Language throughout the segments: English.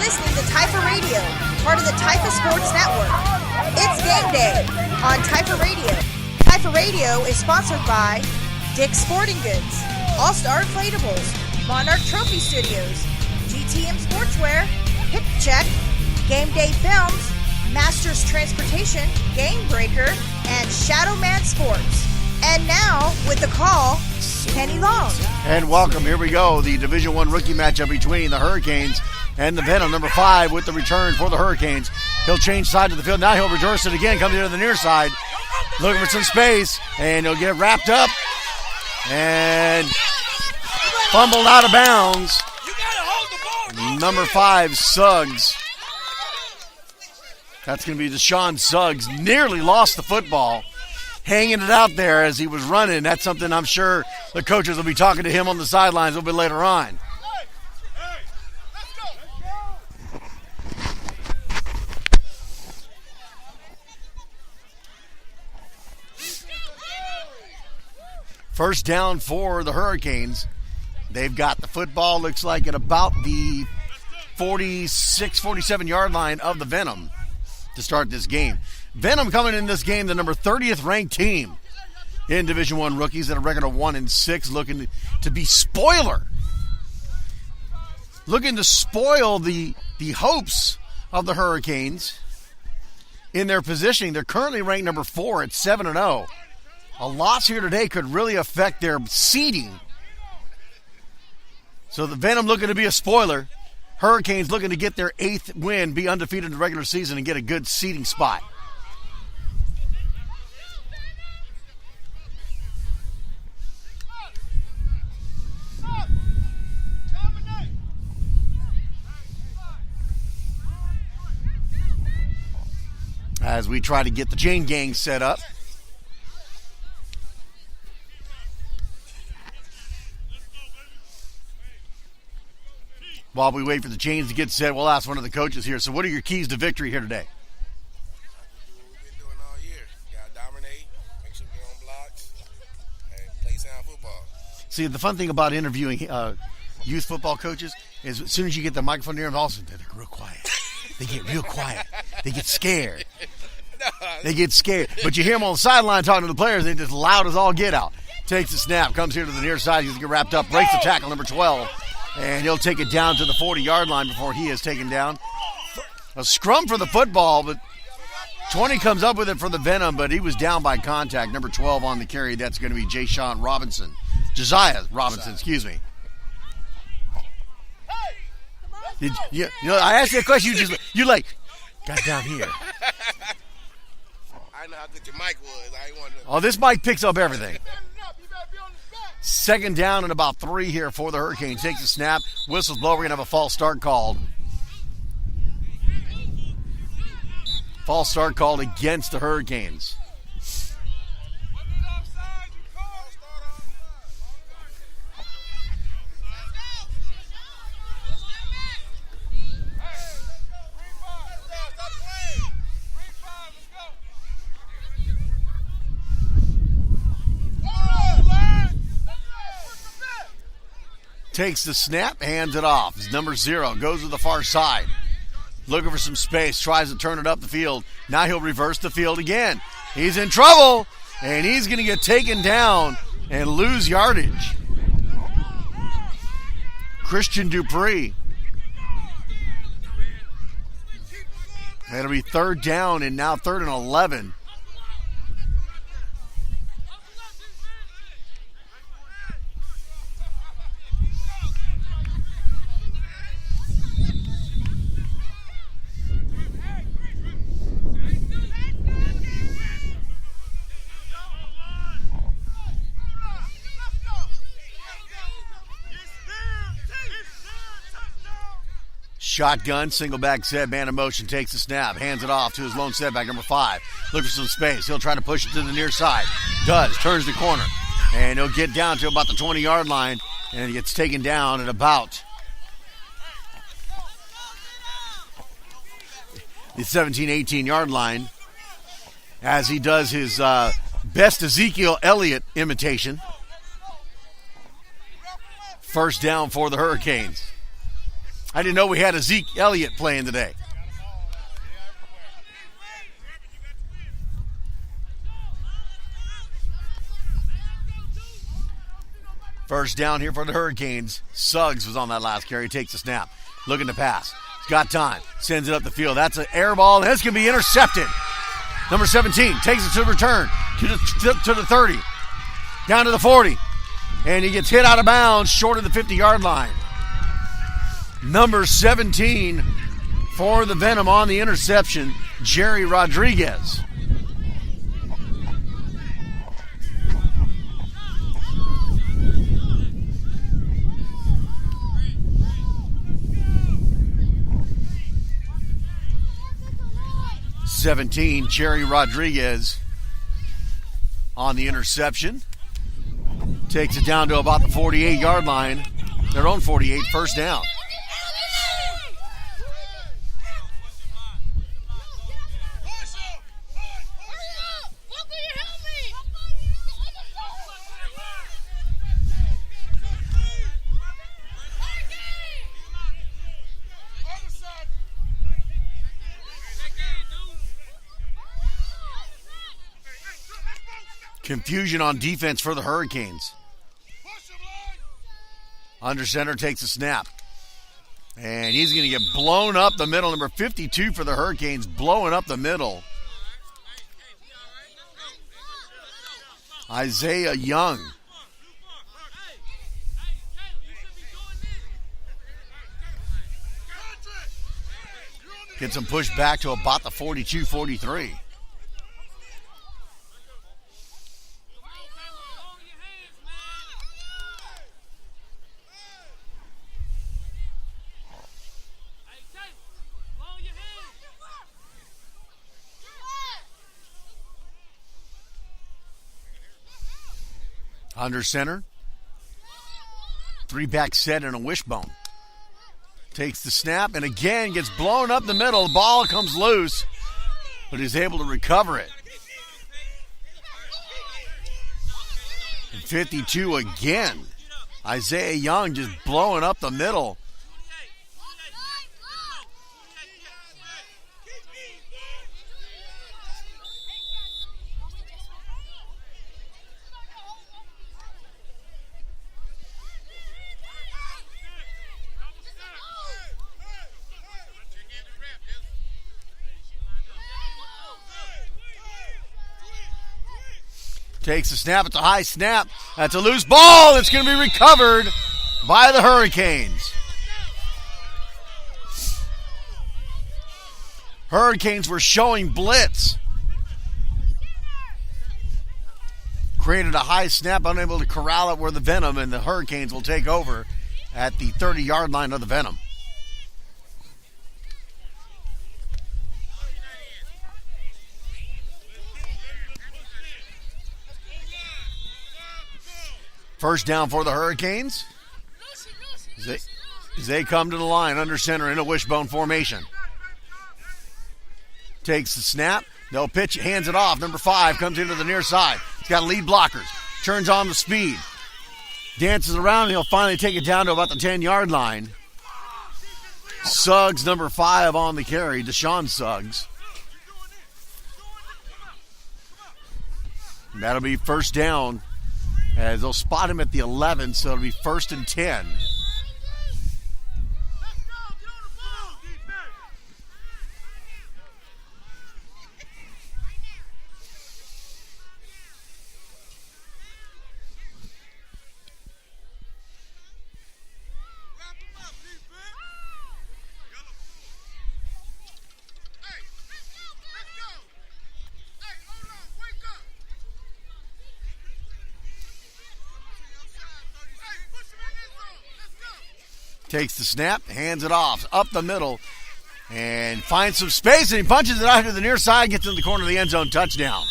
listening to Typha Radio, part of the Typha Sports Network. It's game day on Typha Radio. Typha Radio is sponsored by Dick's Sporting Goods, All-Star Inflatables, Monarch Trophy Studios, GTM Sportswear, Hip Check, Game Day Films, Masters Transportation, Game Breaker, and Shadowman Sports. And now, with the call, Kenny Long. And welcome. Here we go. The Division I rookie matchup between the Hurricanes and the Venom. Number 5 with the return for the Hurricanes. He'll change side of the field. Now he'll reverse it again. Comes into the near side. Looking for some space. And he'll get wrapped up. And fumbled out of bounds. Number 5, Suggs. That's going to be Deshaun Suggs. Nearly lost the football. Hanging it out there as he was running. That's something I'm sure the coaches will be talking to him on the sidelines a little bit later on. First down for the Hurricanes. They've got the football, looks like at about the 46, 47-yard line of the Venom to start this game. Venom coming in this game, the number 30th ranked team in Division I rookies at a record of 1-6, looking to be spoiler. Looking to spoil the hopes of the Hurricanes in their positioning. They're currently ranked number 4 at 7-0. A loss here today could really affect their seeding. So the Venom looking to be a spoiler. Hurricanes looking to get their 8th win, be undefeated in the regular season, and get a good seeding spot. As we try to get the chain gang set up. While we wait for the chains to get set, we'll ask one of the coaches here. So what are your keys to victory here today? Do what we've been doing all year. Got to dominate, make sure we're on blocks, and play sound football. See, the fun thing about interviewing youth football coaches is as soon as you get the microphone near them, all of a sudden they're real quiet. They get real quiet. They get scared. They get scared. But you hear them on the sideline talking to the players, they're just loud as all get out. Takes the snap, comes here to the near side. He's going to get wrapped up, breaks the tackle, number 12. And he'll take it down to the 40-yard line before he is taken down. A scrum for the football, but 20 comes up with it for the Venom, but he was down by contact. Number 12 on the carry, that's going to be Josiah Robinson, excuse me. I asked you a question, you got down here. I know how good your mic was. I ain't want to. Oh, this mic picks up everything. Second down and about 3 here for the Hurricanes. Takes the snap. Whistles blow. We're going to have a false start called. False start called against the Hurricanes. Takes the snap, hands it off. His number 0 goes to the far side. Looking for some space, tries to turn it up the field. Now he'll reverse the field again. He's in trouble, and he's going to get taken down and lose yardage. Christian Dupree. That'll be 3rd down and now 3rd and 11. Shotgun, single back set, man in motion, takes the snap, hands it off to his lone setback, number 5. Looking for some space. He'll try to push it to the near side. Does, turns the corner. And he'll get down to about the 20-yard line, and he gets taken down at about the 17, 18-yard line as he does his best Ezekiel Elliott imitation. First down for the Hurricanes. I didn't know we had a Zeke Elliott playing today. First down here for the Hurricanes. Suggs was on that last carry. Takes the snap. Looking to pass. He's got time. Sends it up the field. That's an air ball. And this can be intercepted. Number 17 takes it to the return. To the 30. Down to the 40. And he gets hit out of bounds short of the 50-yard line. Number 17 for the Venom on the interception, Jerry Rodriguez. Jerry Rodriguez on the interception. Takes it down to about the 48-yard line. Their own 48, first down. Confusion on defense for the Hurricanes. Under center takes a snap. And he's going to get blown up the middle. Number 52 for the Hurricanes, blowing up the middle. Isaiah Young. Gets him pushed back to about the 42-43. Under center. 3-back set and a wishbone. Takes the snap and again gets blown up the middle. The ball comes loose, but he's able to recover it. And 52 again. Isaiah Young just blowing up the middle. Takes the snap. It's a high snap. That's a loose ball. It's going to be recovered by the Hurricanes. Hurricanes were showing blitz. Created a high snap, unable to corral it where the Venom, and the Hurricanes will take over at the 30-yard line of the Venom. First down for the Hurricanes. As they come to the line under center in a wishbone formation. Takes the snap. They'll pitch, hands it off. Number 5 comes into the near side. He's got lead blockers. Turns on the speed. Dances around, and he'll finally take it down to about the 10-yard line. Suggs, number 5 on the carry. Deshaun Suggs. And that'll be first down. As they'll spot him at the 11, so it'll be 1st and 10. Takes the snap, hands it off, up the middle, and finds some space, and he punches it out to the near side, gets in the corner of the end zone, touchdown.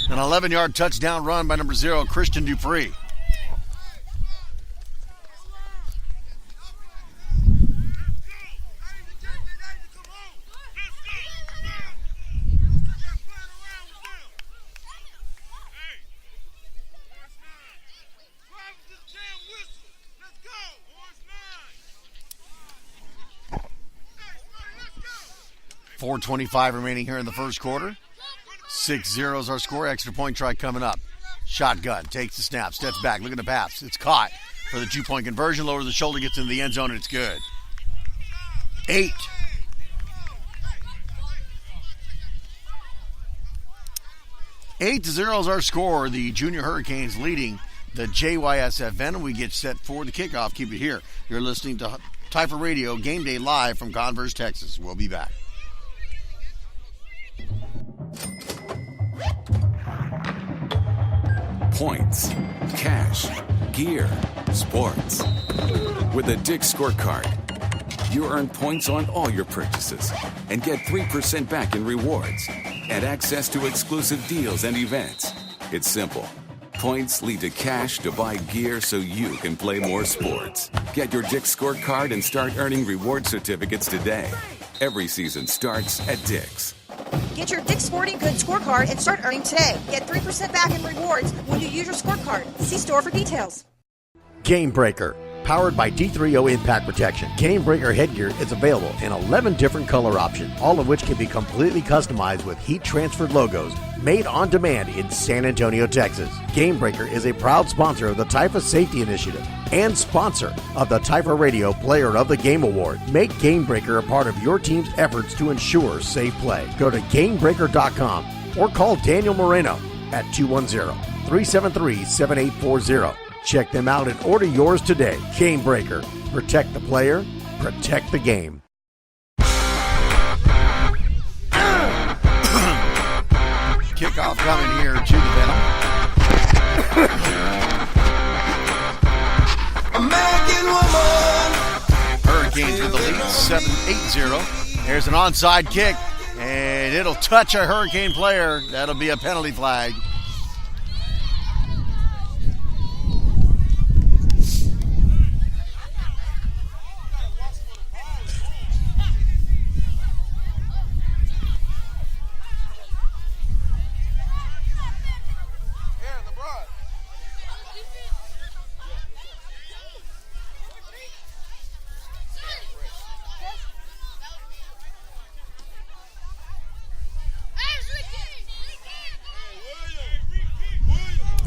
An 11-yard touchdown run by number 0, Christian Dupree. 4:25 remaining here in the first quarter. 6-0 is our score. Extra point try coming up. Shotgun, takes the snap, steps back, look at the pass. It's caught for the 2-point conversion. Lowers the shoulder, gets into the end zone, and it's good. 8. Eight to 0 is our score. The Junior Hurricanes leading the JYSF Venom. We get set for the kickoff. Keep it here. You're listening to Typha Radio, Game Day live from Converse, Texas. We'll be back. Points, cash, gear, sports. With a Dick's Scorecard, you earn points on all your purchases and get 3% back in rewards and access to exclusive deals and events. It's simple. Points lead to cash to buy gear so you can play more sports. Get your Dick's Scorecard and start earning reward certificates today. Every season starts at Dick's. Get your Dick's Sporting Goods scorecard and start earning today. Get 3% back in rewards when you use your scorecard. See store for details. Game Breaker, powered by D3O Impact Protection. Game Breaker headgear is available in 11 different color options, all of which can be completely customized with heat-transferred logos made on demand in San Antonio, Texas. Game Breaker is a proud sponsor of the Typha Safety Initiative and sponsor of the Typha Radio Player of the Game Award. Make Game Breaker a part of your team's efforts to ensure safe play. Go to GameBreaker.com or call Daniel Moreno at 210-373-7840. Check them out and order yours today. Game Breaker. Protect the player. Protect the game. Kickoff coming here to the Venom. American woman. Hurricanes with the lead, 7-8-0. There's an onside kick, and it'll touch a Hurricane player. That'll be a penalty flag.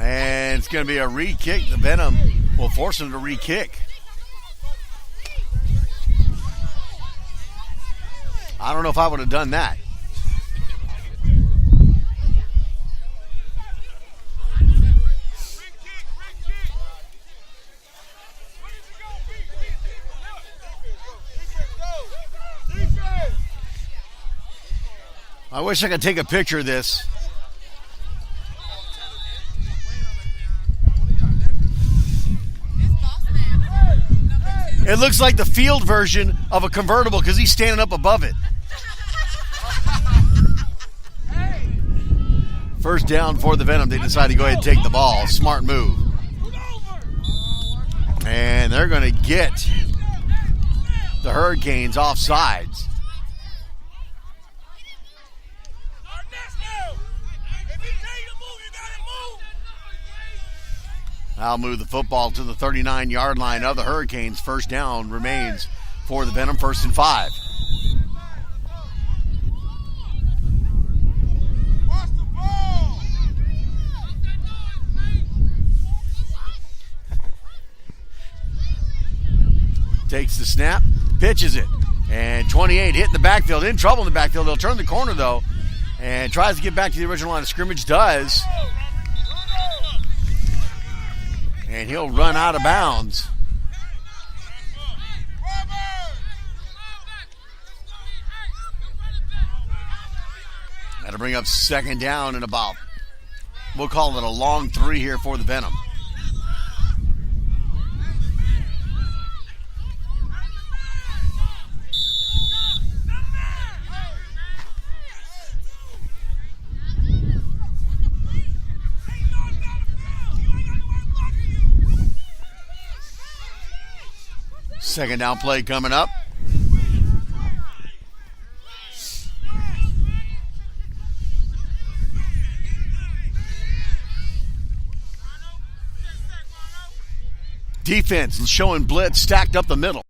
And it's going to be a re-kick. The Venom will force him to re-kick. I don't know if I would have done that. I wish I could take a picture of this. It looks like the field version of a convertible because he's standing up above it. First down for the Venom. They decide to go ahead and take the ball. Smart move. And they're going to get the Hurricanes off sides. I'll move the football to the 39-yard line of the Hurricanes. First down remains for the Venom, 1st and 5. Watch the ball. Takes the snap, pitches it, and 28 hit in the backfield, in trouble in the backfield. They'll turn the corner, though, and tries to get back to the original line of scrimmage, does. And he'll run out of bounds. That'll bring up second down and about, we'll call it a long 3 here for the Venom. Second down play coming up. Defense showing blitz stacked up the middle.